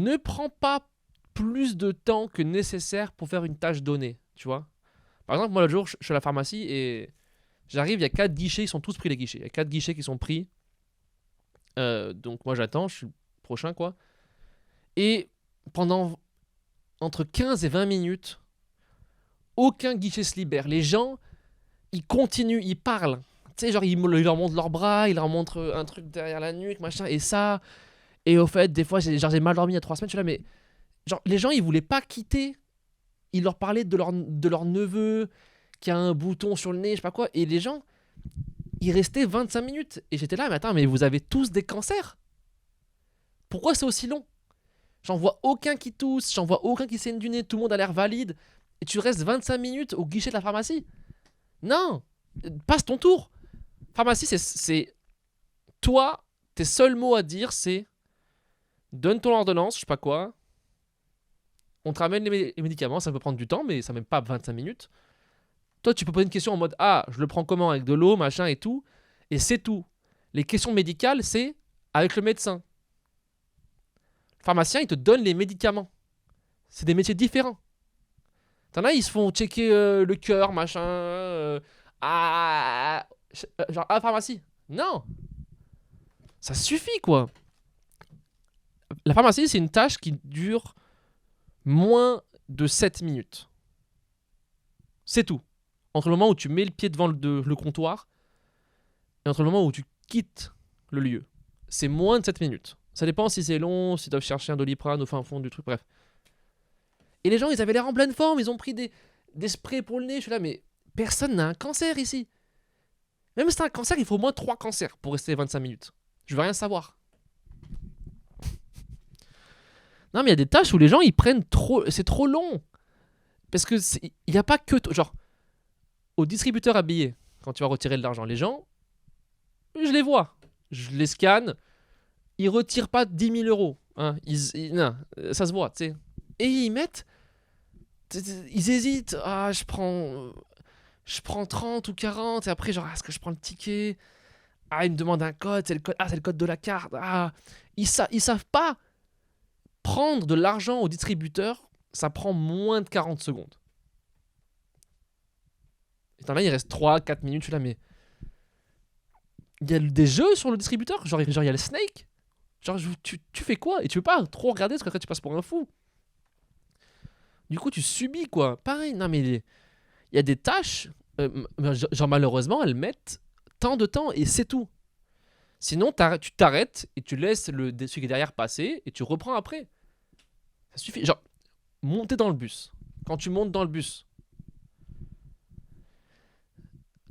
ne prends pas plus de temps que nécessaire pour faire une tâche donnée, tu vois. Par exemple, moi l'autre jour, je suis à la pharmacie et j'arrive, il y a 4 guichets, ils sont tous pris les guichets. Il y a 4 guichets qui sont pris. Donc moi j'attends, je suis le prochain quoi. Et pendant entre 15 et 20 minutes, aucun guichet se libère. Les gens, ils continuent, ils parlent. Tu sais, genre, ils leur montrent leurs bras, ils leur montrent un truc derrière la nuque, machin, et ça. Et au fait, des fois, j'ai mal dormi il y a 3 semaines, je suis là, mais. Genre, les gens, ils voulaient pas quitter. Ils leur parlaient de leur neveu qui a un bouton sur le nez, je sais pas quoi. Et les gens, ils restaient 25 minutes. Et j'étais là, mais attends, mais vous avez tous des cancers. Pourquoi c'est aussi long? J'en vois aucun qui tousse, j'en vois aucun qui saigne du nez, tout le monde a l'air valide. Et tu restes 25 minutes au guichet de la pharmacie. Non, passe ton tour. Pharmacie, c'est toi, tes seuls mots à dire, c'est donne ton ordonnance, je sais pas quoi. On te ramène les médicaments, ça peut prendre du temps, mais ça même pas 25 minutes. Toi, tu peux poser une question en mode ah, je le prends comment avec de l'eau, machin et tout. Et c'est tout. Les questions médicales, c'est avec le médecin. Le pharmacien, il te donne les médicaments. C'est des métiers différents. T'en as, ils se font checker le cœur, machin. Genre, à la pharmacie. Non, ça suffit quoi. La pharmacie, c'est une tâche qui dure moins de 7 minutes. C'est tout. Entre le moment où tu mets le pied devant le comptoir et entre le moment où tu quittes le lieu. C'est moins de 7 minutes. Ça dépend si c'est long, si tu dois chercher un Doliprane au fin fond du truc, bref. Et les gens, ils avaient l'air en pleine forme, ils ont pris des sprays pour le nez. Je suis là, mais personne n'a un cancer ici. Même si t'as un cancer, il faut au moins 3 cancers pour rester 25 minutes. Je veux rien savoir. Non, mais il y a des tâches où les gens, ils prennent trop. C'est trop long. Parce que il n'y a pas que. Genre, au distributeur à billets, quand tu vas retirer de l'argent, les gens, je les vois. Je les scanne. Ils retirent pas 10 000 euros. Hein. Non, ça se voit, tu sais. Et ils mettent. Ils hésitent. Ah, je prends 30 ou 40. Et après, genre, est-ce que je prends le ticket? Ah, ils me demandent un code. C'est le code. Ah, c'est le code de la carte. Ah, ils savent pas. Prendre de l'argent au distributeur, ça prend moins de 40 secondes. Et là, il reste 3-4 minutes. Je suis là, mais. Il y a des jeux sur le distributeur. Genre il y a le Snake. Genre, tu fais quoi? Et tu veux pas trop regarder parce qu'après, tu passes pour un fou. Du coup, tu subis quoi. Pareil, non, mais il y a des tâches. Genre, malheureusement, elles mettent tant de temps et c'est tout. Sinon, tu t'arrêtes et tu laisses celui qui est derrière passer et tu reprends après. Ça suffit. Genre, monter dans le bus. Quand tu montes dans le bus,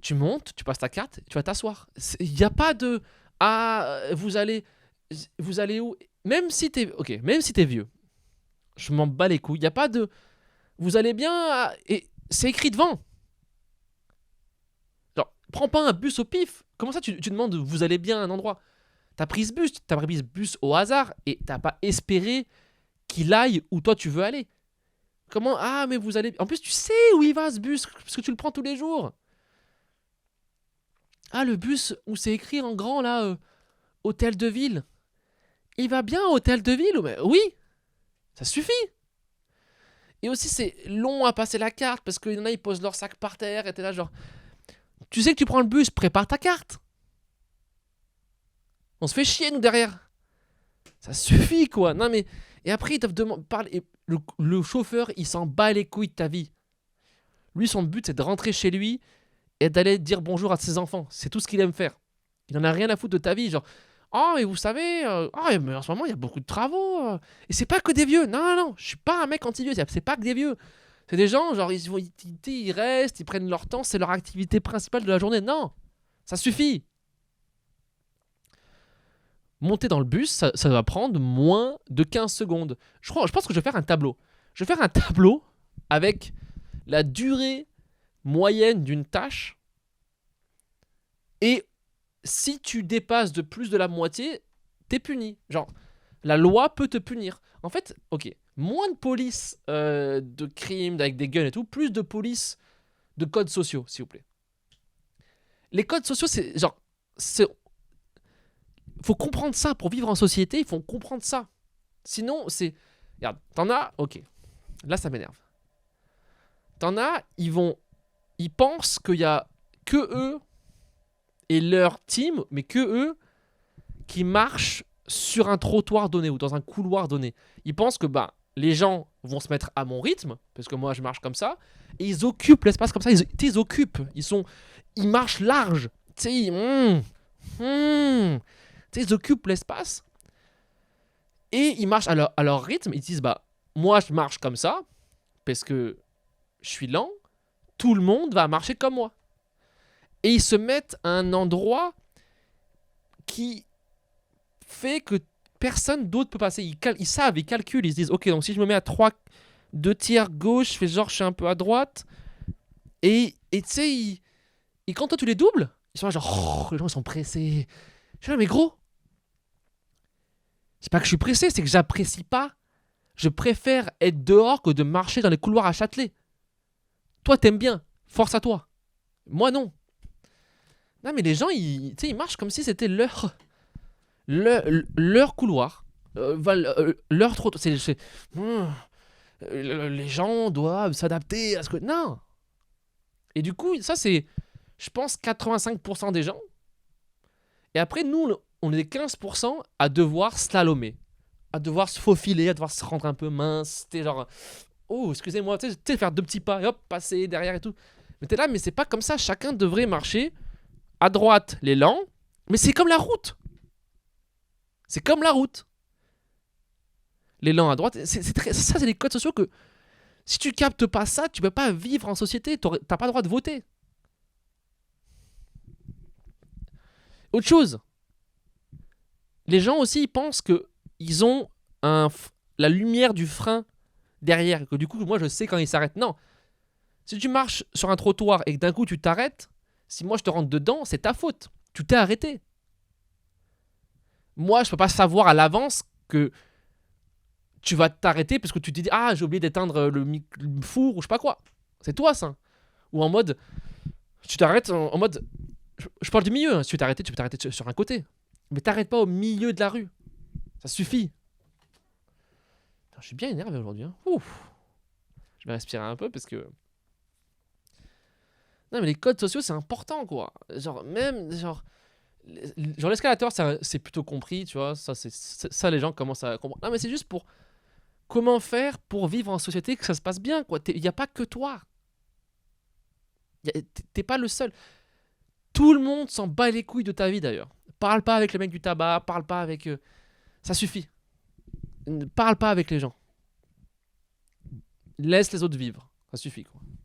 tu montes, tu passes ta carte, tu vas t'asseoir. Il n'y a pas de ah vous allez où? Même si t'es même si t'es vieux, je m'en bats les couilles. Il n'y a pas de vous allez bien et c'est écrit devant. Genre, prends pas un bus au pif. Comment ça tu demandes vous allez bien à un endroit? T'as pris ce bus au hasard et t'as pas espéré qu'il aille où toi tu veux aller. Comment ah mais vous allez. En plus tu sais où il va ce bus parce que tu le prends tous les jours. Ah le bus où c'est écrit en grand là hôtel de ville. Il va bien hôtel de ville? Mais oui, ça suffit. Et aussi c'est long à passer la carte parce qu'il y en a ils posent leur sac par terre et t'es là genre tu sais que tu prends le bus, prépare ta carte. On se fait chier nous derrière. Ça suffit quoi. Non mais et après ils doivent parler. Le chauffeur il s'en bat les couilles de ta vie. Lui son but c'est de rentrer chez lui et d'aller dire bonjour à ses enfants. C'est tout ce qu'il aime faire. Il en a rien à foutre de ta vie genre oh mais vous savez mais en ce moment il y a beaucoup de travaux et c'est pas que des vieux. Non, je suis pas un mec anti-vieux, c'est pas que des vieux. C'est des gens genre ils restent, ils prennent leur temps, c'est leur activité principale de la journée. Non. Ça suffit. Monter dans le bus, ça va prendre moins de 15 secondes. Je pense que je vais faire un tableau. Je vais faire un tableau avec la durée moyenne d'une tâche. Et si tu dépasses de plus de la moitié, t'es puni. Genre, la loi peut te punir. En fait, ok, moins de police de crimes avec des guns et tout, plus de police de codes sociaux, s'il vous plaît. Les codes sociaux, c'est genre... faut comprendre ça. Pour vivre en société, il faut comprendre ça. Sinon, c'est... Regarde, t'en as... Ok, là, ça m'énerve. T'en as, ils pensent qu'il y a que eux et leur team, mais que eux qui marchent sur un trottoir donné ou dans un couloir donné. Ils pensent que les gens vont se mettre à mon rythme, parce que moi je marche comme ça, et ils occupent l'espace comme ça, ils occupent, ils marchent large, tu sais, ils occupent l'espace, et ils marchent à leur rythme, ils disent moi je marche comme ça, parce que je suis lent, tout le monde va marcher comme moi. Et ils se mettent à un endroit qui fait que personne d'autre peut passer. Ils savent, ils calculent, ils se disent ok, donc si je me mets à 2 tiers gauche, je fais genre je suis un peu à droite. Et tu sais, et quand toi tu les doubles, ils sont là genre les gens ils sont pressés. Je suis là, mais gros, c'est pas que je suis pressé, c'est que j'apprécie pas. Je préfère être dehors que de marcher dans les couloirs à Châtelet. Toi t'aimes bien, force à toi. Moi non. Non mais les gens ils marchent comme si c'était leur couloir, leur trottoir. Les gens doivent s'adapter à ce que... Non. Et du coup, ça c'est, je pense, 85% des gens. Et après, nous, on est 15% à devoir slalomer, à devoir se faufiler, à devoir se rendre un peu mince. T'es genre, oh, excusez-moi, tu sais, faire 2 petits pas et hop, passer derrière et tout. Mais t'es là, mais c'est pas comme ça. Chacun devrait marcher à droite, les lents. Mais c'est comme la route. C'est comme la route. Les lents à droite, ça c'est les codes sociaux que si tu captes pas ça, tu peux pas vivre en société, t'as pas le droit de voter. Autre chose, les gens aussi ils pensent que ils ont la lumière du frein derrière, et que du coup moi je sais quand ils s'arrêtent. Non, si tu marches sur un trottoir et que d'un coup tu t'arrêtes, si moi je te rentre dedans, c'est ta faute, tu t'es arrêté. Moi je peux pas savoir à l'avance que tu vas t'arrêter parce que tu te dis j'ai oublié d'éteindre le four ou je sais pas quoi. C'est toi ça. Ou en mode, tu t'arrêtes en mode, je parle du milieu, hein. Si tu t'arrêtes, tu peux t'arrêter sur un côté. Mais t'arrêtes pas au milieu de la rue. Ça suffit. Putain, je suis bien énervé aujourd'hui. Hein. Ouf. Je vais respirer un peu parce que... Non mais les codes sociaux c'est important quoi. Genre l'escalator c'est plutôt compris, tu vois. Ça les gens commencent à comprendre. Non mais c'est juste pour... Comment faire pour vivre en société que ça se passe bien quoi. Il n'y a pas que toi. T'es pas le seul. Tout le monde s'en bat les couilles de ta vie d'ailleurs. Parle pas avec le mec du tabac, parle pas avec... Ça suffit. Ne parle pas avec les gens. Laisse les autres vivre. Ça suffit quoi.